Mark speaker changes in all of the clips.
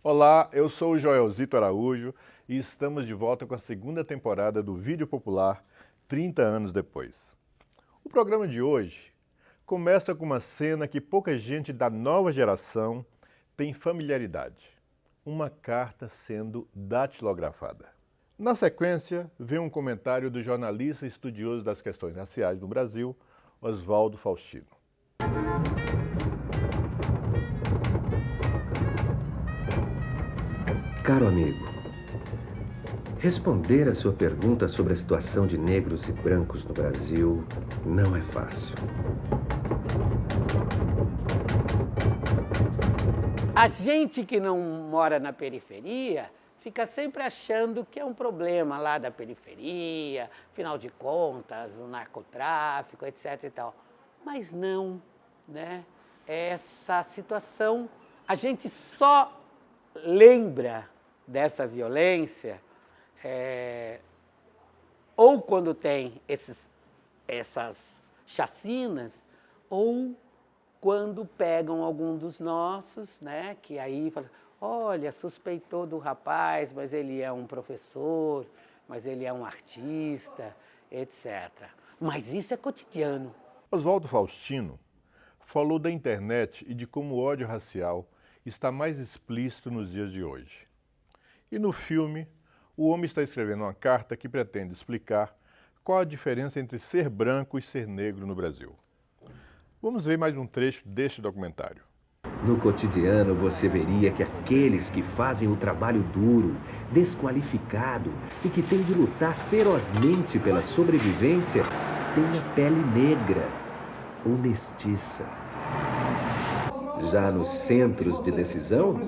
Speaker 1: Olá, eu sou o Joelzito Araújo e estamos de volta com a segunda temporada do Vídeo Popular 30 anos depois. O programa de hoje começa com uma cena que pouca gente da nova geração tem familiaridade: uma carta sendo datilografada. Na sequência, vem um comentário do jornalista e estudioso das questões raciais no Brasil, Oswaldo Faustino.
Speaker 2: Caro amigo, responder a sua pergunta sobre a situação de negros e brancos no Brasil não é fácil.
Speaker 3: A gente que não mora na periferia fica sempre achando que é um problema lá da periferia, afinal de contas, o narcotráfico, etc. e tal. Mas não, né? Essa situação, a gente só lembra dessa violência ou quando tem essas chacinas, ou quando pegam algum dos nossos, né, que aí fala, olha, suspeitou do rapaz, mas ele é um professor, mas ele é um artista, etc. Mas isso é cotidiano.
Speaker 1: Oswaldo Faustino falou da internet e de como o ódio racial está mais explícito nos dias de hoje. E no filme, o homem está escrevendo uma carta que pretende explicar qual a diferença entre ser branco e ser negro no Brasil. Vamos ver mais um trecho deste documentário.
Speaker 2: No cotidiano, você veria que aqueles que fazem o trabalho duro, desqualificado e que têm de lutar ferozmente pela sobrevivência têm a pele negra ou mestiça. Já nos centros de decisão,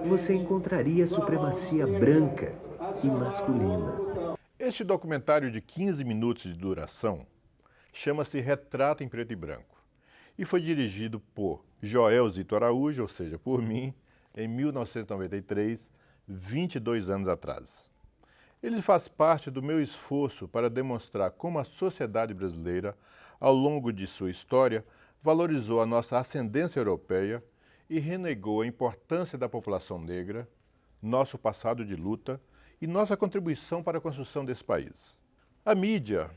Speaker 2: você encontraria a supremacia branca e masculina.
Speaker 1: Este documentário de 15 minutos de duração chama-se Retrato em Preto e Branco e foi dirigido por Joelzito Araújo, ou seja, por mim, em 1993, 22 anos atrás. Ele faz parte do meu esforço para demonstrar como a sociedade brasileira, ao longo de sua história, valorizou a nossa ascendência europeia e renegou a importância da população negra, nosso passado de luta e nossa contribuição para a construção desse país. A mídia,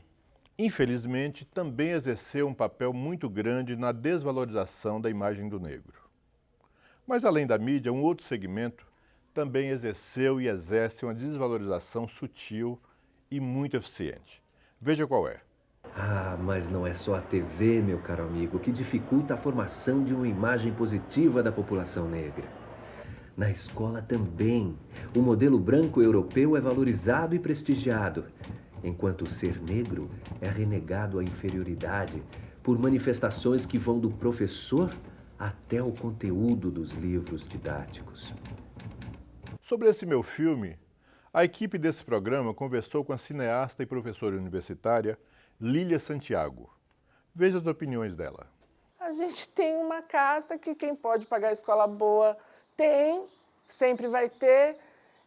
Speaker 1: infelizmente, também exerceu um papel muito grande na desvalorização da imagem do negro. Mas, além da mídia, um outro segmento também exerceu e exerce uma desvalorização sutil e muito eficiente. Veja qual é.
Speaker 2: Ah, mas não é só a TV, meu caro amigo, que dificulta a formação de uma imagem positiva da população negra. Na escola também, o modelo branco europeu é valorizado e prestigiado, enquanto o ser negro é renegado à inferioridade por manifestações que vão do professor até o conteúdo dos livros didáticos.
Speaker 1: Sobre esse meu filme, a equipe desse programa conversou com a cineasta e professora universitária Lília Santiago. Veja as opiniões dela.
Speaker 4: A gente tem uma casta que quem pode pagar escola boa tem, sempre vai ter,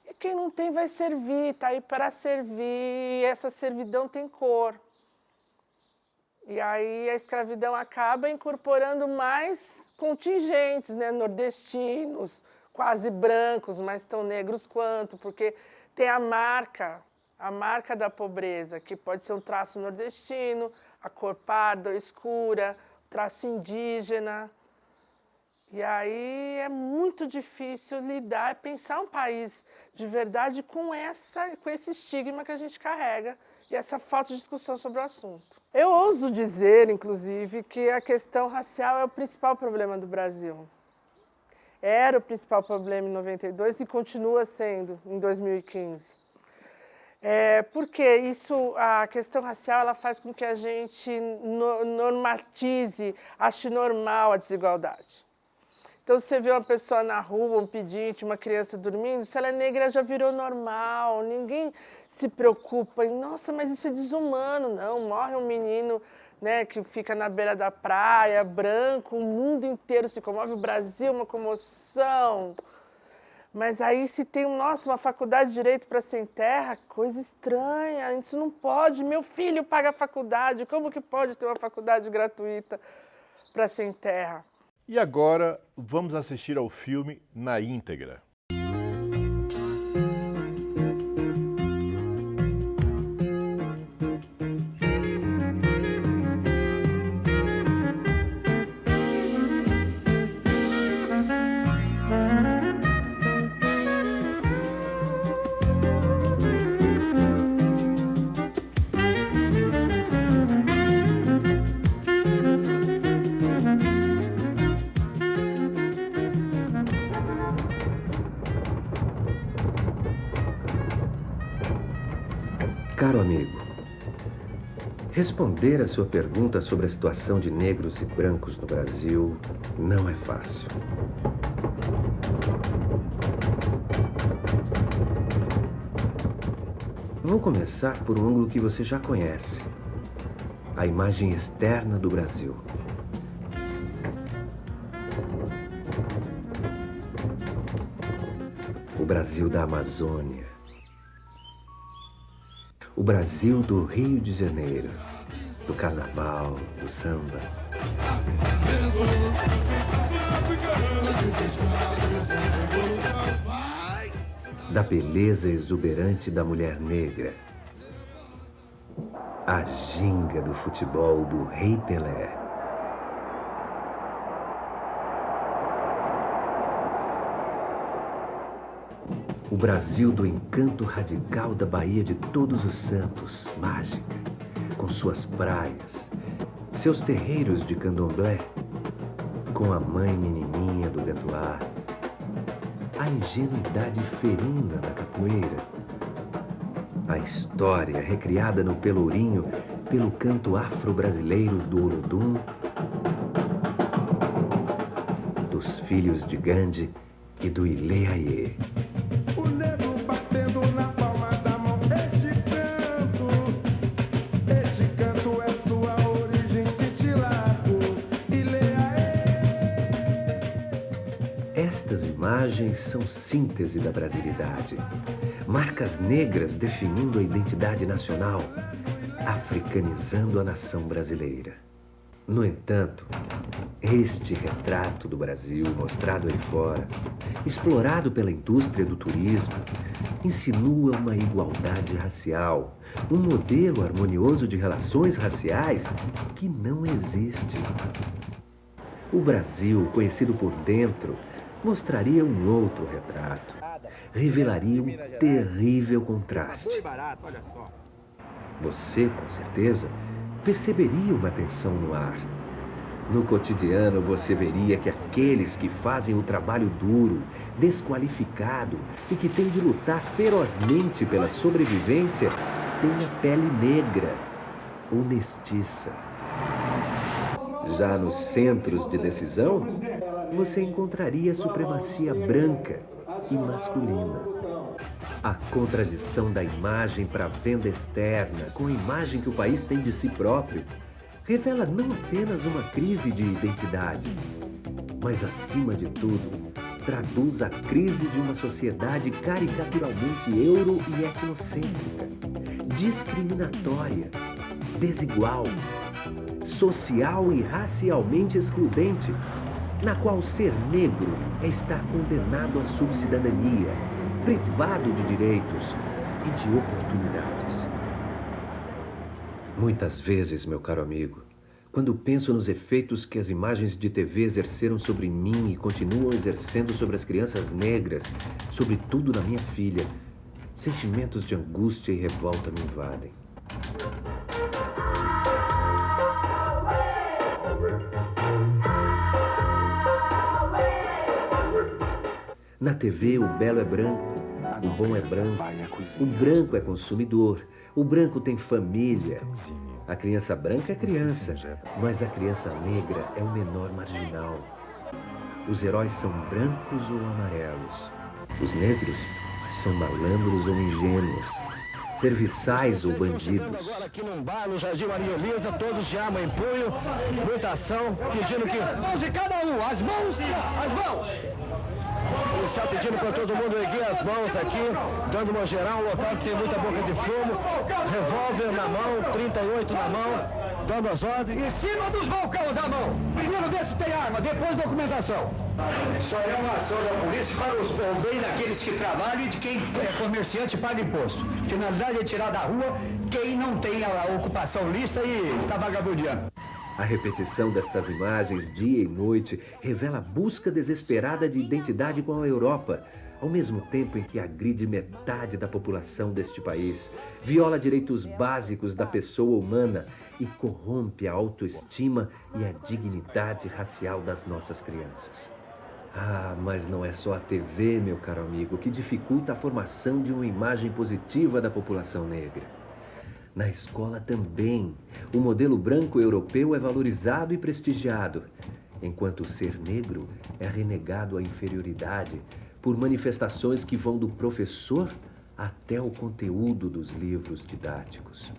Speaker 4: e quem não tem vai servir, tá aí para servir, e essa servidão tem cor. E aí a escravidão acaba incorporando mais contingentes, né, nordestinos, quase brancos, mas tão negros quanto, porque tem a marca da pobreza, que pode ser um traço nordestino, a cor parda ou escura, traço indígena. E aí é muito difícil lidar, pensar um país de verdade com esse estigma que a gente carrega e essa falta de discussão sobre o assunto. Eu ouso dizer, inclusive, que a questão racial é o principal problema do Brasil. Era o principal problema em 92 e continua sendo em 2015. Porque a questão racial ela faz com que a gente normatize, ache normal a desigualdade. Então, você vê uma pessoa na rua, um pedinte, uma criança dormindo, se ela é negra já virou normal, ninguém se preocupa em, nossa, mas isso é desumano. Não, morre um menino, né, que fica na beira da praia, branco, o mundo inteiro se comove, o Brasil, uma comoção. Mas aí se tem, nossa, uma faculdade de Direito para Sem Terra, coisa estranha, isso não pode, meu filho paga a faculdade, como que pode ter uma faculdade gratuita para Sem Terra?
Speaker 1: E agora vamos assistir ao filme na íntegra.
Speaker 2: caro amigo, responder a sua pergunta sobre a situação de negros e brancos no Brasil não é fácil. Vou começar por um ângulo que você já conhece: a imagem externa do Brasil. O Brasil da Amazônia. O Brasil do Rio de Janeiro, do carnaval, do samba. Da beleza exuberante da mulher negra. A ginga do futebol do Rei Pelé. O Brasil do encanto radical da Baía de Todos os Santos, mágica, com suas praias, seus terreiros de candomblé, com a mãe menininha do gatuá, a ingenuidade ferina da capoeira, a história recriada no Pelourinho pelo canto afro-brasileiro do Olodum, dos filhos de Gandhi e do Ilê Aie. Estas imagens são síntese da brasilidade, marcas negras definindo a identidade nacional, africanizando a nação brasileira. No entanto, este retrato do Brasil mostrado aí fora, explorado pela indústria do turismo, insinua uma igualdade racial, um modelo harmonioso de relações raciais que não existe. O Brasil, conhecido por dentro, mostraria um outro retrato, revelaria um terrível contraste. Você, com certeza, perceberia uma tensão no ar. No cotidiano, você veria que aqueles que fazem o trabalho duro, desqualificado e que têm de lutar ferozmente pela sobrevivência têm a pele negra ou mestiça. Já nos centros de decisão, você encontraria a supremacia branca e masculina. A contradição da imagem para a venda externa com a imagem que o país tem de si próprio revela não apenas uma crise de identidade, mas, acima de tudo, traduz a crise de uma sociedade caricaturalmente euro- e etnocêntrica, discriminatória, desigual, social e racialmente excludente, na qual ser negro é estar condenado à subcidadania, privado de direitos e de oportunidades. Muitas vezes, meu caro amigo, quando penso nos efeitos que as imagens de TV exerceram sobre mim e continuam exercendo sobre as crianças negras, sobretudo na minha filha, sentimentos de angústia e revolta me invadem. Na TV, o belo é branco, o bom é branco, o branco é consumidor, o branco tem família. A criança branca é criança, mas a criança negra é o menor marginal. Os heróis são brancos ou amarelos. Os negros são malandros ou ingênuos, serviçais ou bandidos.
Speaker 5: Agora aqui num bar, no Jardim Maria Elisa, todos de arma em punho, muita ação, pedindo que... As mãos de cada um, as mãos, as mãos! O policial pedindo para todo mundo erguer as mãos aqui, dando uma geral, um local que tem muita boca de fumo, revólver na mão, 38 na mão, dando as ordens. Em cima dos balcões a mão! Primeiro vê se tem arma, depois documentação. Só é uma ação da polícia para o bem daqueles que trabalham e de quem é comerciante e paga imposto. Finalidade é tirar da rua quem não tem a ocupação lista e está vagabundeando.
Speaker 2: A repetição destas imagens dia e noite revela a busca desesperada de identidade com a Europa, ao mesmo tempo em que agride metade da população deste país, viola direitos básicos da pessoa humana e corrompe a autoestima e a dignidade racial das nossas crianças. Ah, mas não é só a TV, meu caro amigo, que dificulta a formação de uma imagem positiva da população negra. Na escola também, o modelo branco europeu é valorizado e prestigiado, enquanto o ser negro é renegado à inferioridade por manifestações que vão do professor até o conteúdo dos livros didáticos.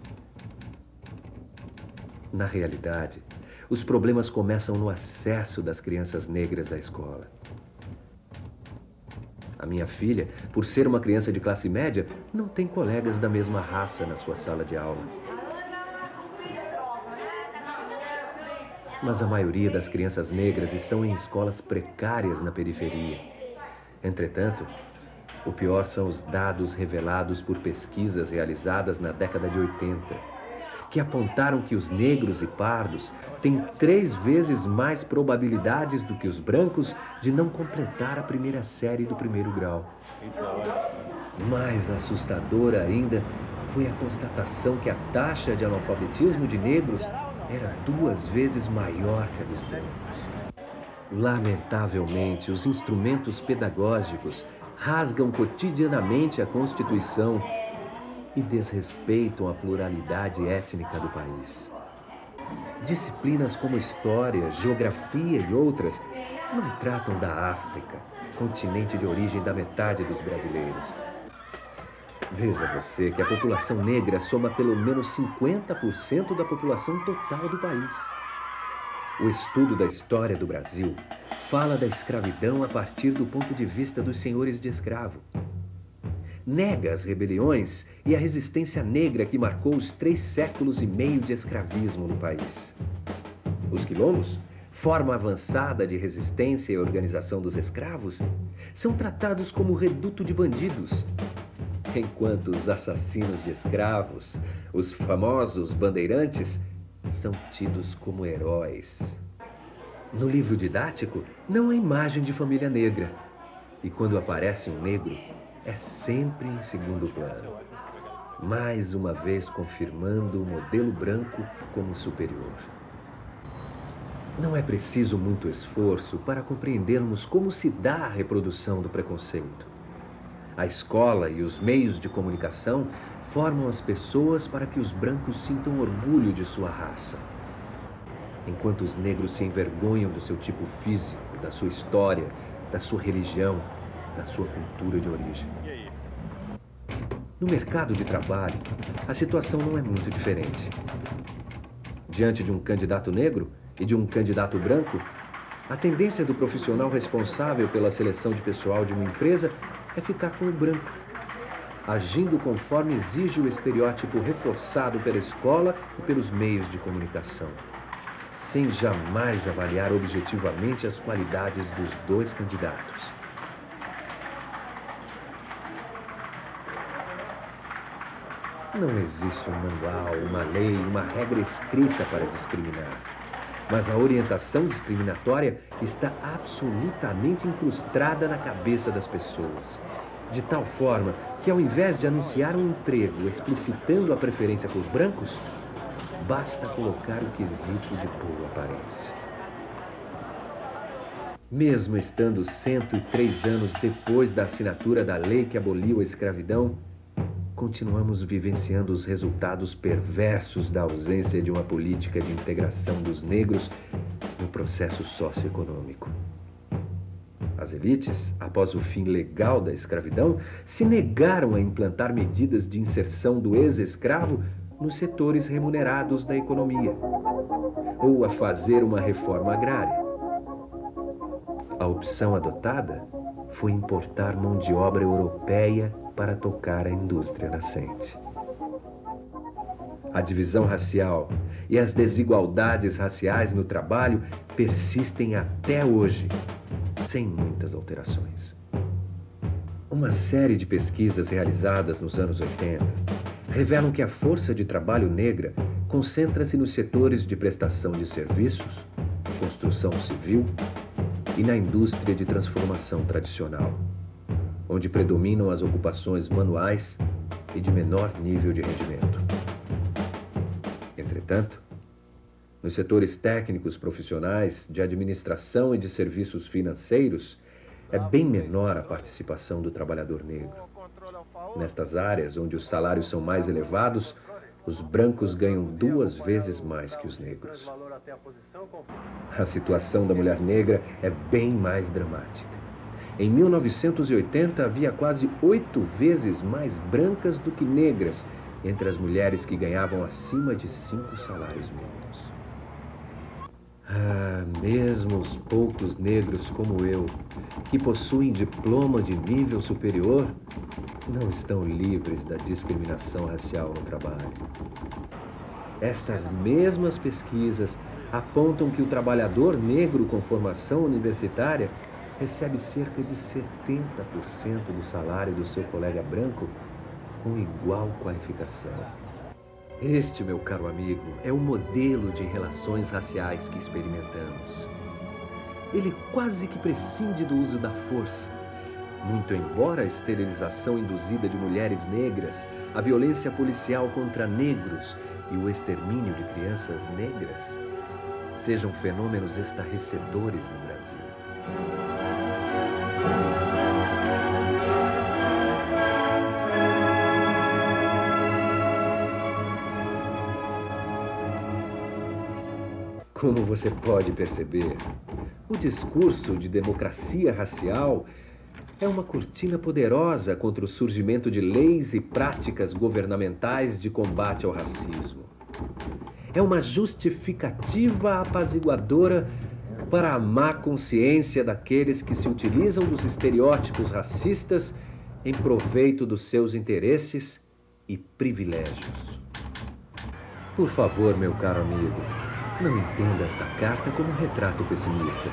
Speaker 2: Na realidade, os problemas começam no acesso das crianças negras à escola. A minha filha, por ser uma criança de classe média, não tem colegas da mesma raça na sua sala de aula. Mas a maioria das crianças negras estão em escolas precárias na periferia. Entretanto, o pior são os dados revelados por pesquisas realizadas na década de 80, que apontaram que os negros e pardos têm 3 vezes mais probabilidades do que os brancos de não completar a primeira série do 1º grau. Mais assustadora ainda foi a constatação que a taxa de analfabetismo de negros era 2 vezes maior que a dos brancos. Lamentavelmente, os instrumentos pedagógicos rasgam cotidianamente a Constituição e desrespeitam a pluralidade étnica do país. Disciplinas como História, Geografia e outras não tratam da África, continente de origem da metade dos brasileiros. Veja você que a população negra soma pelo menos 50% da população total do país. O estudo da história do Brasil fala da escravidão a partir do ponto de vista dos senhores de escravo. Nega as rebeliões e a resistência negra que marcou os 3 séculos e meio de escravismo no país. Os quilombos, forma avançada de resistência e organização dos escravos, são tratados como reduto de bandidos, enquanto os assassinos de escravos, os famosos bandeirantes, são tidos como heróis. No livro didático, não há imagem de família negra, e quando aparece um negro, é sempre em segundo plano, mais uma vez confirmando o modelo branco como superior. Não é preciso muito esforço para compreendermos como se dá a reprodução do preconceito. A escola e os meios de comunicação formam as pessoas para que os brancos sintam orgulho de sua raça, enquanto os negros se envergonham do seu tipo físico, da sua história, da sua religião, da sua cultura de origem. No mercado de trabalho, a situação não é muito diferente. Diante de um candidato negro e de um candidato branco, a tendência do profissional responsável pela seleção de pessoal de uma empresa é ficar com o branco, agindo conforme exige o estereótipo reforçado pela escola e pelos meios de comunicação, sem jamais avaliar objetivamente as qualidades dos 2 candidatos. Não existe um manual, uma lei, uma regra escrita para discriminar. Mas a orientação discriminatória está absolutamente incrustada na cabeça das pessoas. De tal forma que, ao invés de anunciar um emprego explicitando a preferência por brancos, basta colocar o quesito de boa aparência. Mesmo estando 103 anos depois da assinatura da lei que aboliu a escravidão, continuamos vivenciando os resultados perversos da ausência de uma política de integração dos negros no processo socioeconômico. As elites, após o fim legal da escravidão, se negaram a implantar medidas de inserção do ex-escravo nos setores remunerados da economia, ou a fazer uma reforma agrária. A opção adotada foi importar mão de obra europeia para tocar a indústria nascente. A divisão racial e as desigualdades raciais no trabalho persistem até hoje, sem muitas alterações. Uma série de pesquisas realizadas nos anos 80 revelam que a força de trabalho negra concentra-se nos setores de prestação de serviços, construção civil e na indústria de transformação tradicional, onde predominam as ocupações manuais e de menor nível de rendimento. Entretanto, nos setores técnicos profissionais, de administração e de serviços financeiros, é bem menor a participação do trabalhador negro. Nestas áreas, onde os salários são mais elevados, os brancos ganham 2 vezes mais que os negros. A situação da mulher negra é bem mais dramática. Em 1980, havia quase 8 vezes mais brancas do que negras entre as mulheres que ganhavam acima de 5 salários mínimos. Mesmo os poucos negros como eu, que possuem diploma de nível superior, não estão livres da discriminação racial no trabalho. Estas mesmas pesquisas apontam que o trabalhador negro com formação universitária recebe cerca de 70% do salário do seu colega branco com igual qualificação. Este, meu caro amigo, é o modelo de relações raciais que experimentamos. Ele quase que prescinde do uso da força. Muito embora a esterilização induzida de mulheres negras, a violência policial contra negros e o extermínio de crianças negras sejam fenômenos estarrecedores no Brasil. Como você pode perceber, o discurso de democracia racial é uma cortina poderosa contra o surgimento de leis e práticas governamentais de combate ao racismo. É uma justificativa apaziguadora para a má consciência daqueles que se utilizam dos estereótipos racistas em proveito dos seus interesses e privilégios. Por favor, meu caro amigo, não entenda esta carta como um retrato pessimista.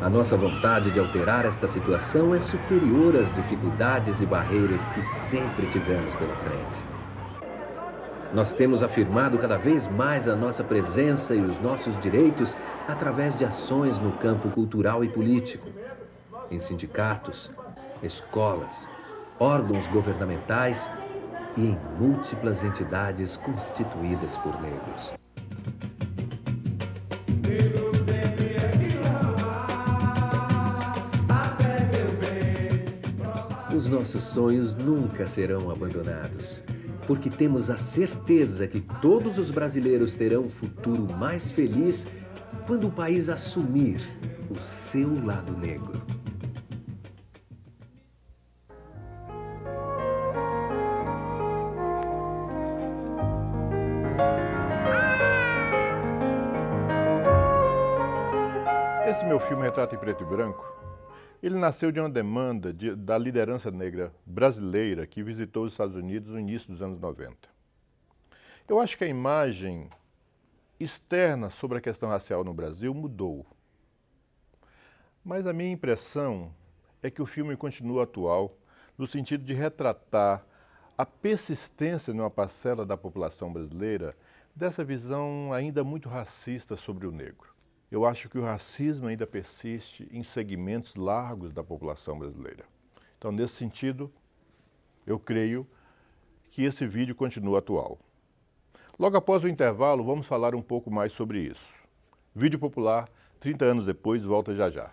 Speaker 2: A nossa vontade de alterar esta situação é superior às dificuldades e barreiras que sempre tivemos pela frente. Nós temos afirmado cada vez mais a nossa presença e os nossos direitos através de ações no campo cultural e político, em sindicatos, escolas, órgãos governamentais e em múltiplas entidades constituídas por negros. Os nossos sonhos nunca serão abandonados, porque temos a certeza que todos os brasileiros terão um futuro mais feliz quando o país assumir o seu lado negro.
Speaker 1: Esse meu filme Retrato em Preto e Branco, ele nasceu de uma demanda da liderança negra brasileira que visitou os Estados Unidos no início dos anos 90. Eu acho que a imagem externa sobre a questão racial no Brasil mudou. Mas a minha impressão é que o filme continua atual no sentido de retratar a persistência numa parcela da população brasileira dessa visão ainda muito racista sobre o negro. Eu acho que o racismo ainda persiste em segmentos largos da população brasileira. Então, nesse sentido, eu creio que esse vídeo continua atual. Logo após o intervalo, vamos falar um pouco mais sobre isso. Vídeo popular, 30 anos depois, volta já já.